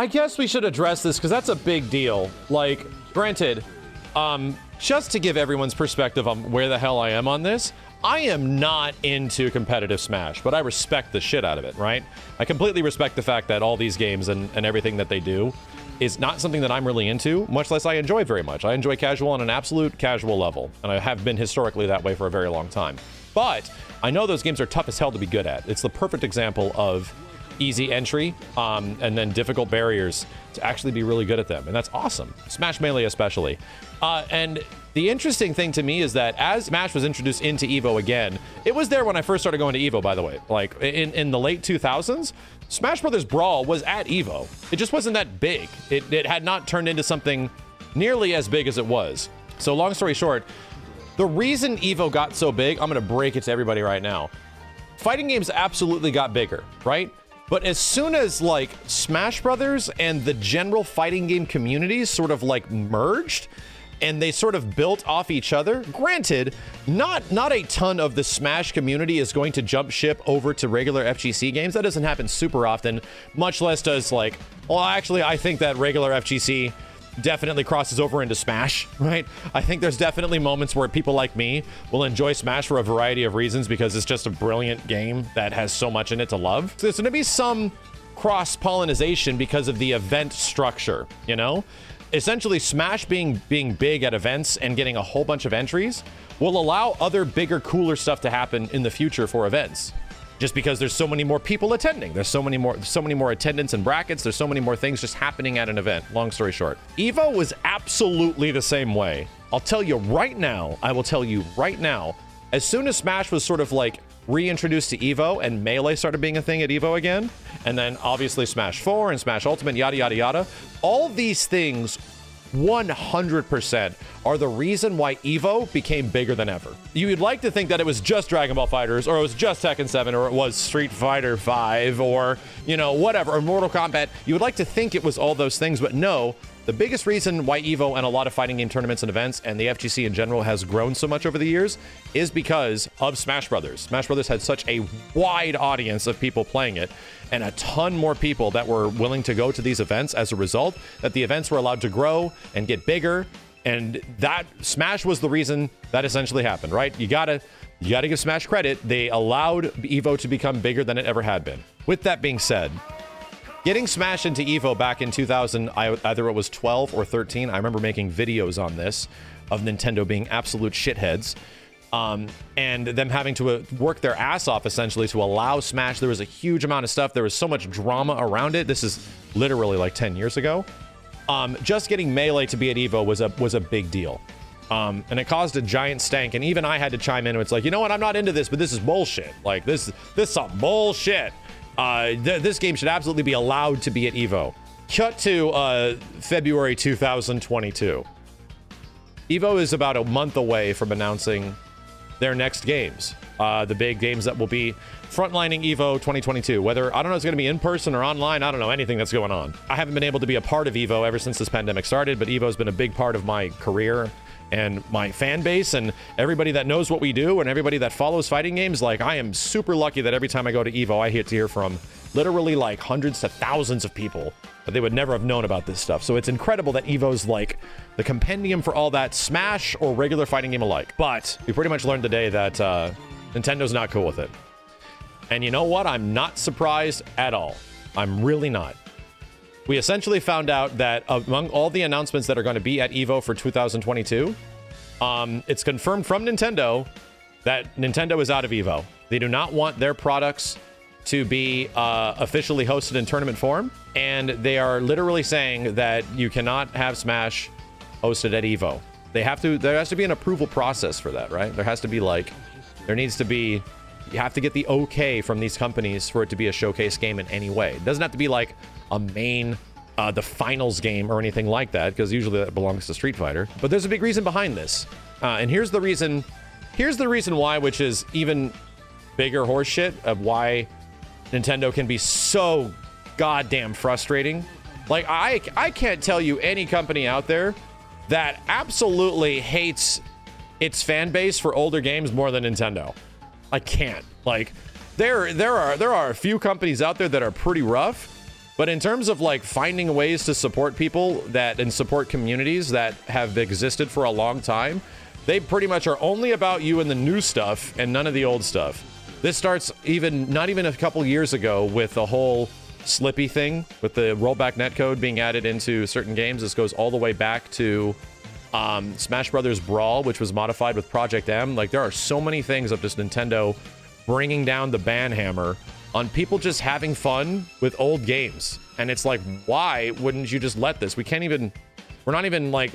I guess we should address this because that's a big deal. Like, granted, just to give everyone's perspective on where the hell I am on this, I am not into competitive Smash, but I respect the shit out of it, right? I completely respect the fact that all these games and everything that they do is not something that I'm really into, much less I enjoy very much. I enjoy casual on an absolute casual level, and I have been historically that way for a very long time. But I know those games are tough as hell to be good at. It's the perfect example of easy entry and then difficult barriers to actually be really good at them, and that's awesome. Smash Melee especially. And the interesting thing to me is that as Smash was introduced into EVO again, it was there when I first started going to EVO, by the way. Like, in the late 2000s, Smash Brothers Brawl was at EVO. It just wasn't that big. It had not turned into something nearly as big as it was. So long story short, the reason EVO got so big, I'm gonna break it to everybody right now. Fighting games absolutely got bigger, right? But as soon as, like, Smash Brothers and the general fighting game communities sort of, like, merged, and they sort of built off each other. Granted, not a ton of the Smash community is going to jump ship over to regular FGC games. That doesn't happen super often, much less does, like, well, actually, I think that regular FGC definitely crosses over into Smash, right? I think there's definitely moments where people like me will enjoy Smash for a variety of reasons because it's just a brilliant game that has so much in it to love. So there's going to be some cross-pollination because of the event structure, you know? Essentially, Smash being big at events and getting a whole bunch of entries will allow other bigger, cooler stuff to happen in the future for events. Just because there's so many more people attending. There's so many more attendance and brackets. There's so many more things just happening at an event. Long story short. EVO was absolutely the same way. I'll tell you right now, I will tell you right now, as soon as Smash was sort of like reintroduced to EVO and Melee started being a thing at EVO again, and then obviously Smash 4 and Smash Ultimate, yada, yada, yada, all these things 100% are the reason why EVO became bigger than ever. You'd like to think that it was just Dragon Ball FighterZ, or it was just Tekken 7, or it was Street Fighter 5, or, you know, whatever, or Mortal Kombat. You would like to think it was all those things, but no. The biggest reason why EVO and a lot of fighting game tournaments and events and the FGC in general has grown so much over the years is because of Smash Brothers. Smash Brothers had such a wide audience of people playing it and a ton more people that were willing to go to these events as a result, that the events were allowed to grow and get bigger. And that Smash was the reason that essentially happened, right? You gotta give Smash credit. They allowed EVO to become bigger than it ever had been. With that being said, getting Smash into EVO back in 2000, either it was 12 or 13, I remember making videos on this, of Nintendo being absolute shitheads, and them having to work their ass off, essentially, to allow Smash. There was a huge amount of stuff. There was so much drama around it. This is literally like 10 years ago. Just getting Melee to be at EVO was a big deal. And it caused a giant stank, and even I had to chime in, and it's like, you know what, I'm not into this, but this is bullshit. Like, this is some bullshit. This game should absolutely be allowed to be at EVO. Cut to February 2022. EVO is about a month away from announcing their next games. The big games that will be frontlining EVO 2022. Whether, I don't know, it's going to be in person or online. I don't know anything that's going on. I haven't been able to be a part of EVO ever since this pandemic started, but EVO has been a big part of my career and my fan base and everybody that knows what we do and everybody that follows fighting games. Like, I am super lucky that every time I go to EVO, I get to hear from literally like hundreds to thousands of people that they would never have known about this stuff. So it's incredible that EVO's like the compendium for all that, Smash or regular fighting game alike. But we pretty much learned today that Nintendo's not cool with it. And you know what? I'm not surprised at all. I'm really not. We essentially found out that among all the announcements that are going to be at EVO for 2022, it's confirmed from Nintendo that Nintendo is out of EVO. They do not want their products to be officially hosted in tournament form, and they are literally saying that you cannot have Smash hosted at EVO. There has to be an approval process for that, right? There has to be like, you have to get the okay from these companies for it to be a showcase game in any way. It doesn't have to be like a main, the finals game or anything like that, because usually that belongs to Street Fighter. But there's a big reason behind this. And here's the reason why, which is even bigger horseshit of why Nintendo can be so goddamn frustrating. Like, I can't tell you any company out there that absolutely hates its fan base for older games more than Nintendo. I can't. Like, there are a few companies out there that are pretty rough, But in terms of like finding ways to support people and support communities that have existed for a long time, they pretty much are only about you and the new stuff and none of the old stuff. This starts not even a couple years ago with the whole Slippy thing, with the rollback netcode being added into certain games. This goes all the way back to Smash Brothers Brawl, which was modified with Project M. Like, there are so many things of just Nintendo bringing down the ban hammer on people just having fun with old games. And it's like, why wouldn't you just let this? We're not even like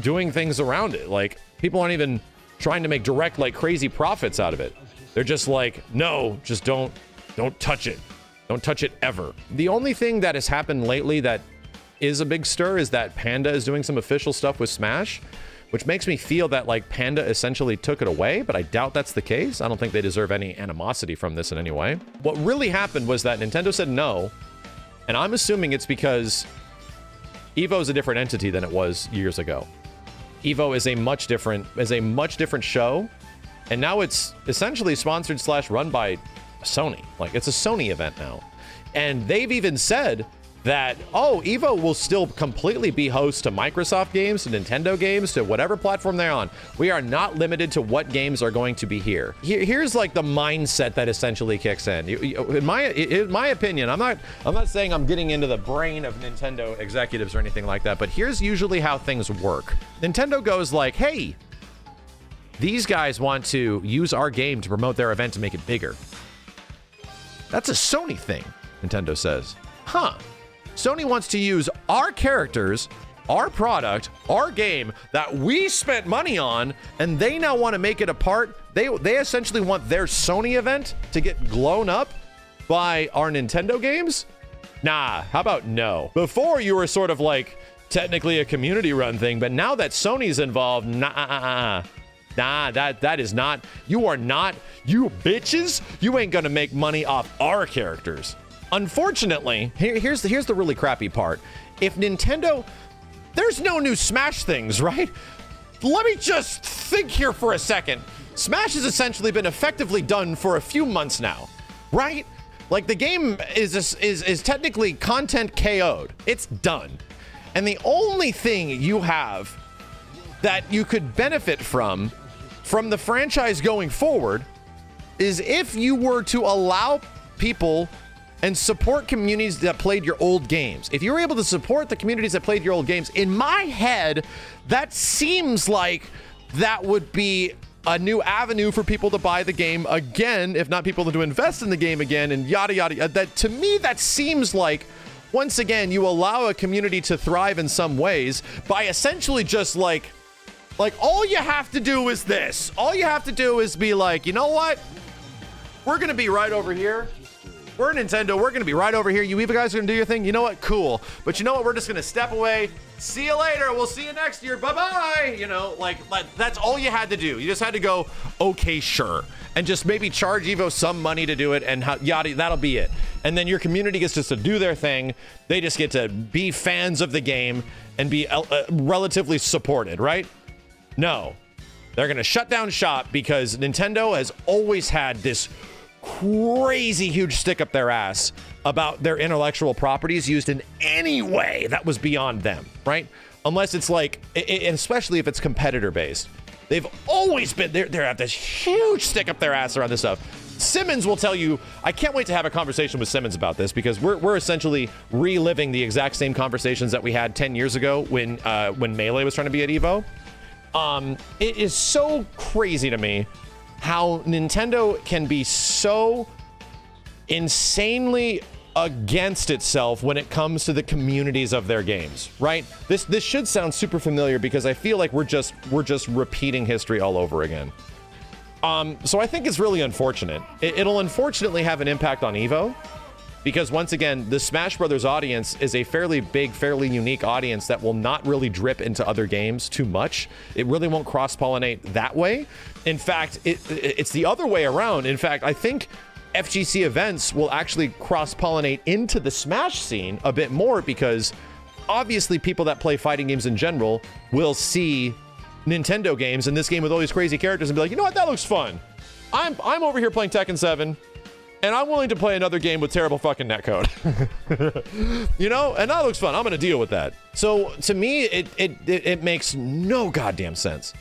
doing things around it. Like, people aren't even trying to make direct like crazy profits out of it. They're just like, no, just don't touch it. Don't touch it ever. The only thing that has happened lately that is a big stir is that Panda is doing some official stuff with Smash, which makes me feel that like Panda essentially took it away, but I doubt that's the case. I don't think they deserve any animosity from this in any way. What really happened was that Nintendo said no, and I'm assuming it's because Evo is a different entity than it was years ago. Evo is a much different show, and now it's essentially sponsored / run by Sony. Like, it's a Sony event now. And they've even said that, oh, Evo will still completely be host to Microsoft games, to Nintendo games, to whatever platform they're on. We are not limited to what games are going to be here. Here's like the mindset that essentially kicks in. In my opinion, I'm not saying I'm getting into the brain of Nintendo executives or anything like that, but here's usually how things work. Nintendo goes like, hey, these guys want to use our game to promote their event to make it bigger. That's a Sony thing, Nintendo says. Huh. Sony wants to use our characters, our product, our game that we spent money on, and they now want to make it a part. They essentially want their Sony event to get blown up by our Nintendo games? Nah, how about no? Before, you were sort of like technically a community-run thing, but now that Sony's involved, nah, that is not. You are not. You bitches. You ain't gonna make money off our characters. Unfortunately, here's the really crappy part. If Nintendo, there's no new Smash things, right? Let me just think here for a second. Smash has essentially been effectively done for a few months now, right? Like, the game is technically content KO'd. It's done. And the only thing you have that you could benefit from the franchise going forward is if you were to allow people and support communities that played your old games. If you were able to support the communities that played your old games, in my head, that seems like that would be a new avenue for people to buy the game again, if not people to invest in the game again, and yada, yada. That, to me, that seems like, once again, you allow a community to thrive in some ways by essentially just like all you have to do is this. All you have to do is be like, you know what? We're going to be right over here. We're Nintendo. We're going to be right over here. You guys are going to do your thing. You know what? Cool. But you know what? We're just going to step away. See you later. We'll see you next year. Bye-bye. You know, like that's all you had to do. You just had to go, okay, sure. And just maybe charge Evo some money to do it, and yada, that'll be it. And then your community gets just to do their thing. They just get to be fans of the game and be relatively supported, right? No. They're going to shut down shop because Nintendo has always had this crazy huge stick up their ass about their intellectual properties used in any way that was beyond them, right? Unless it's like, and especially if it's competitor based. They've always been, they have this huge stick up their ass around this stuff. Simmons will tell you, I can't wait to have a conversation with Simmons about this because we're essentially reliving the exact same conversations that we had 10 years ago when Melee was trying to be at Evo. It is so crazy to me how Nintendo can be so insanely against itself when it comes to the communities of their games, right? This should sound super familiar because I feel like we're just repeating history all over again. So I think it's really unfortunate. It'll unfortunately have an impact on Evo because once again, the Smash Brothers audience is a fairly big, fairly unique audience that will not really drip into other games too much. It really won't cross-pollinate that way. In fact, it's the other way around. In fact, I think FGC events will actually cross-pollinate into the Smash scene a bit more because obviously people that play fighting games in general will see Nintendo games and this game with all these crazy characters and be like, you know what, that looks fun. I'm over here playing Tekken 7. and I'm willing to play another game with terrible fucking netcode. You know, and that looks fun. I'm gonna deal with that. So to me, it makes no goddamn sense.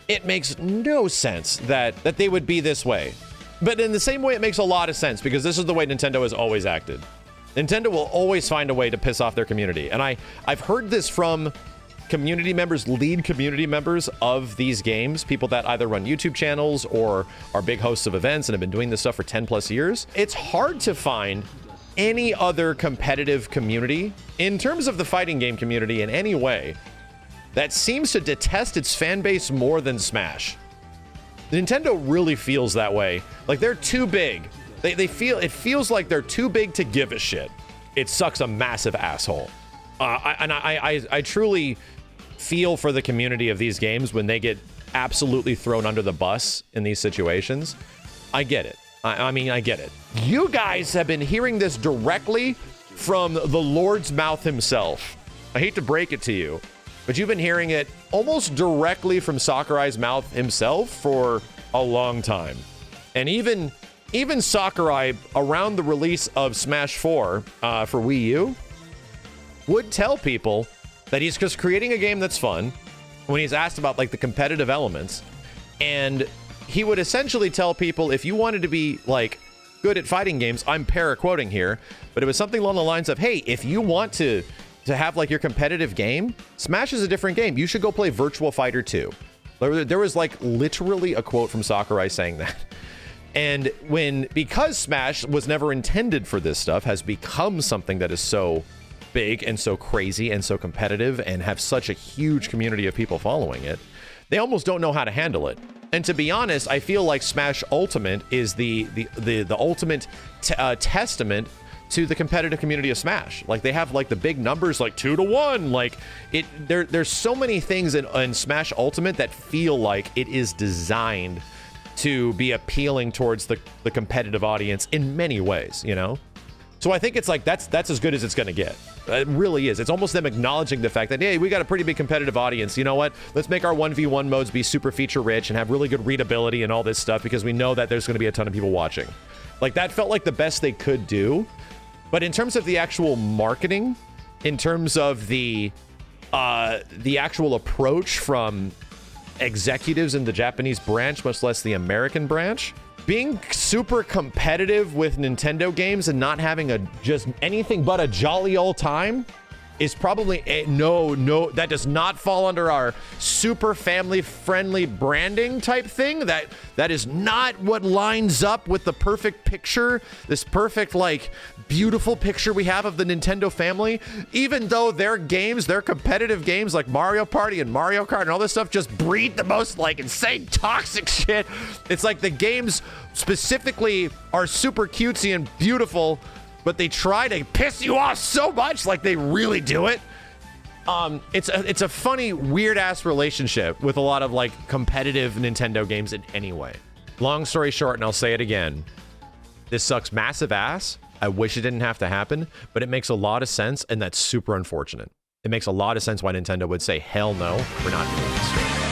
It makes no sense that they would be this way. But in the same way, it makes a lot of sense because this is the way Nintendo has always acted. Nintendo will always find a way to piss off their community. And I've heard this from community members, lead community members of these games, people that either run YouTube channels or are big hosts of events and have been doing this stuff for 10 plus years. It's hard to find any other competitive community in terms of the fighting game community in any way that seems to detest its fan base more than Smash. Nintendo really feels that way. Like they're too big. It feels like they're too big to give a shit. It sucks a massive asshole. I truly feel for the community of these games when they get absolutely thrown under the bus in these situations. I get it. I mean, I get it. You guys have been hearing this directly from the Lord's mouth himself. I hate to break it to you, but you've been hearing it almost directly from Sakurai's mouth himself for a long time. And even Sakurai, around the release of Smash 4 for Wii U, would tell people that he's just creating a game that's fun when he's asked about like the competitive elements. And he would essentially tell people, if you wanted to be like good at fighting games, I'm para-quoting here, but it was something along the lines of, hey, if you want to have like your competitive game, Smash is a different game. You should go play Virtua Fighter 2. There was like literally a quote from Sakurai saying that. And because Smash was never intended for this stuff, has become something that is so big and so crazy and so competitive and have such a huge community of people following it, they almost don't know how to handle it. And to be honest, I feel like Smash Ultimate is the ultimate testament to the competitive community of Smash. Like they have like the big numbers, like 2-to-1. Like there's so many things in Smash Ultimate that feel like it is designed to be appealing towards the competitive audience in many ways, you know? So I think it's like, that's as good as it's gonna get. It really is. It's almost them acknowledging the fact that, hey, we got a pretty big competitive audience. You know what? Let's make our 1v1 modes be super feature rich and have really good readability and all this stuff because we know that there's gonna be a ton of people watching. Like that felt like the best they could do. But in terms of the actual marketing, in terms of the actual approach from executives in the Japanese branch, much less the American branch, being super competitive with Nintendo games and not having just anything but a jolly old time is probably no, that does not fall under our super family friendly branding type thing. That is not what lines up with the perfect picture, this perfect, like, beautiful picture we have of the Nintendo family. Even though their games, their competitive games like Mario Party and Mario Kart and all this stuff just breed the most, like, insane toxic shit. It's like the games specifically are super cutesy and beautiful, but they try to piss you off so much, like they really do it. It's a funny, weird-ass relationship with a lot of, like, competitive Nintendo games in any way. Long story short, and I'll say it again, this sucks massive ass. I wish it didn't have to happen, but it makes a lot of sense, and that's super unfortunate. It makes a lot of sense why Nintendo would say, hell no, we're not doing this.